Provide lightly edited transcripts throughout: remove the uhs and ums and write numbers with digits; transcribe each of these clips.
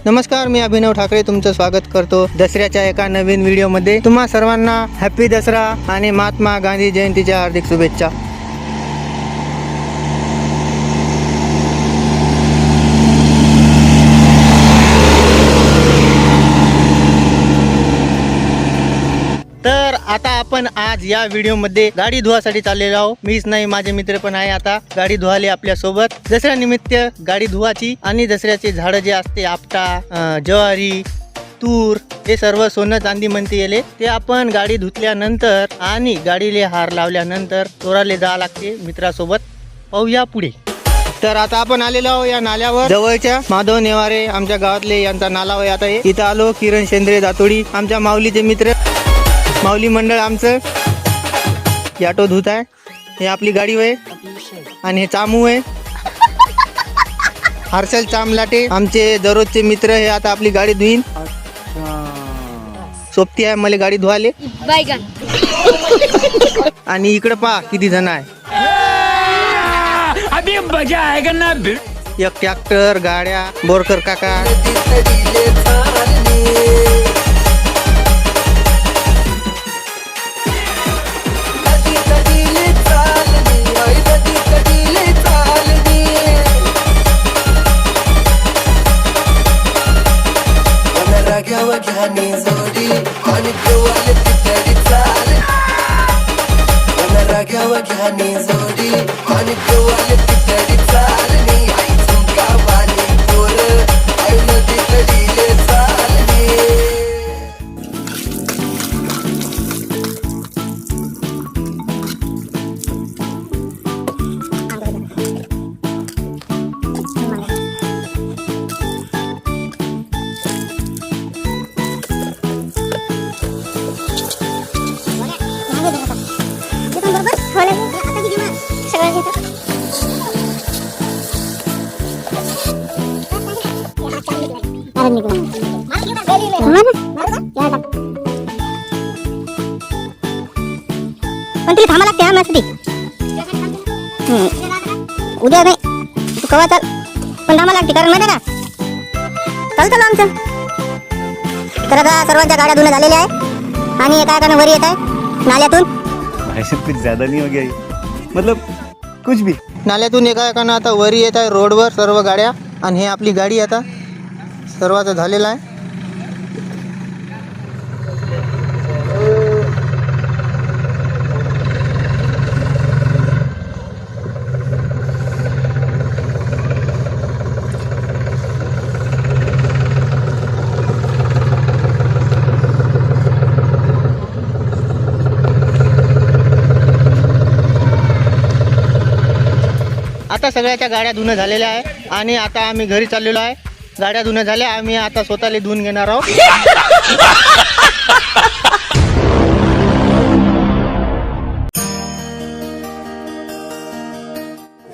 नमस्कार, मी अभिनव ठाकरे तुमचं स्वागत करतो दसऱ्याच्या एका नवीन व्हिडिओमध्ये। तुम्हा सर्वांना हॅपी दसरा आणि महात्मा गांधी जयंतीच्या हार्दिक शुभेच्छा। तर आता आपण आज या व्हिडिओमध्ये गाडी धुवासाठी चाललेलो आहोत। मीच नाही, माझे मित्र पण आहे आता गाडी धुवाले आपल्या सोबत। दसऱ्या निमित्त गाडी धुवाची आणि दसऱ्याचे झाड जे असते आपटा, ज्वारी, तूर हे सर्व सोनं चांदी म्हणते येले ते आपण गाडी धुतल्यानंतर आणि गाडीले हार लावल्यानंतर चोराले जावं लागते मित्रासोबत। पाहूया पुढे। तर आता आपण आलेलो आहोत या नाल्यावर, जवळच्या माधव नेवारे आमच्या गावातले यांचा नाला होय। आता इथं आलो, किरण शेंद्रे दातोडी आमच्या माऊलीचे मित्र, माऊली मंडळ आमचं ऑटो धुत आहे। हे आपली गाडी होय आणि हे चामू आहे हर्षल चामलाटे आमचे दररोजचे मित्र। हे आता आपली गाडी धुईन। सोबती आहे मला गाडी धुवाले। आणि इकडे पहा किती जण आहे, अभी मजा आएगा ना। एक ट्रॅक्टर, गाड्या, बोरकर काका। पण तुला थांबा लागते हा मस्ती। उद्या नाही तू कवा चाल, पण थांबा लागते कारण माहिती का चालतं आमचं। तर आता सर्वांच्या गाड्या धुणं झालेल्या आहे आणि एका एकानं वर येत आहे नाल्यातून। कुछ ज्यादा नहीं हो गया ये, मतलब कुछ भी। नाल्यातून एका एकानं आता वरी येत आहे रोडवर सर्व गाड्या। आणि हे आपली गाडी आता सर्वांचं झालेलं आहे। आता सगळ्याच्या गाड्या धुणं झालेल्या आहे आणि आता आम्ही घरी चाललेलो आहे। गाड्या धुणं झाल्या, आम्ही आता स्वतःला धुवून घेणार आहोत।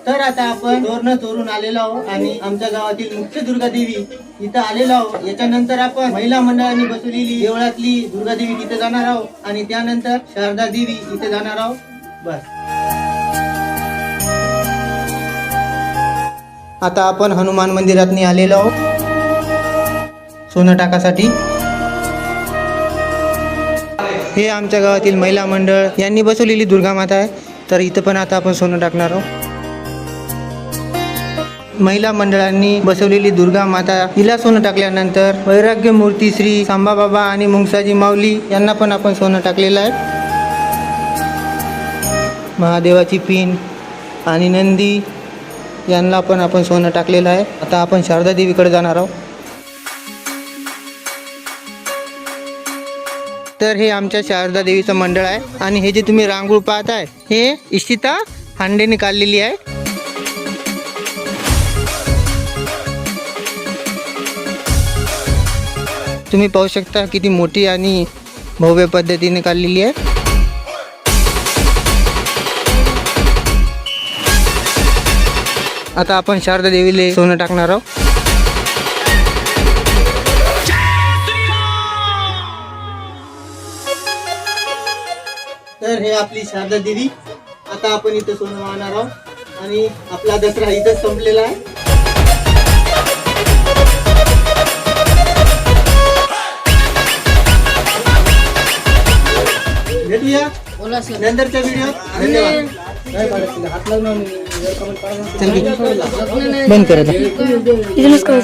तर आता आपण तोरणं चोरून आलेलो आहोत आणि आमच्या गावातील मुख्य दुर्गा देवी इथं आलेलो आहोत। याच्यानंतर आपण महिला मंडळाने बसवलेली देवळातली दुर्गा देवी तिथे जाणार आहोत आणि त्यानंतर शारदा देवी इथे जाणार आहोत। बस आता आपण हनुमान मंदिरात आलेलो आहोत सोनं टाकासाठी। हे आमच्या गावातील महिला मंडळ यांनी बसवलेली दुर्गा माता आहे। तर इथं पण आता आपण सोनं टाकणार आहोत। महिला मंडळांनी बसवलेली दुर्गा माता हिला सोनं टाकल्यानंतर वैराग्य मूर्ती श्री सांबाबाबा आणि मुंगसाजी माऊली यांना पण आपण सोनं टाकलेलं आहे। महादेवाची पिन आणि नंदी यांना पण आपण सोनं टाकलेलं आहे। आता आपण शारदा देवीकडे जाणार आहोत। तर हे आमच्या शारदा देवीचं मंडळ आहे आणि हे जे तुम्ही रांगोळ पाहत आहे हे इशिता हांडेने काढलेली आहे। तुम्ही पाहू शकता किती मोठी आणि भव्य पद्धतीने काढलेली आहे। आता आपण शारदा देवीला सोनं टाकणार आहोत। तर हे आपली शारदा देवी। आता आपण इथे सोनं वाहणार आहोत आणि आपला दसरा इथंच संपलेला आहे। बोलूया नंतरच्या व्हिडिओ. धन्यवाद. चल की. बंद कर आता. इथूनच करू.